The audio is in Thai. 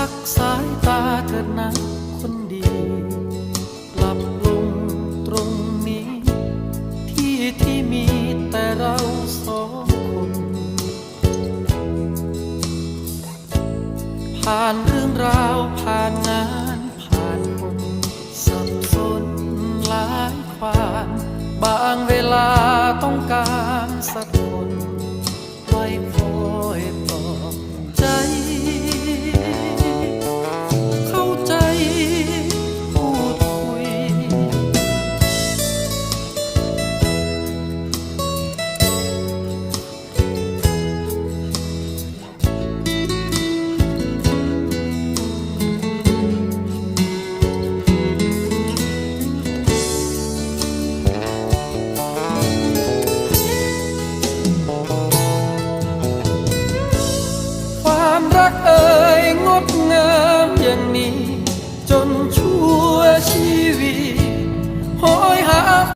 พักสายตาเถิดนะคนดีหลับลงตรงนี้ที่มีแต่เราสองคนผ่านเรื่องราวผ่านงานผ่านคนสับสนหลายความบางเวลาต้องการสักคนไว้คอยปลอบใจเข้าใจพูดคุยรักเอ่ยงดงามอย่างนี้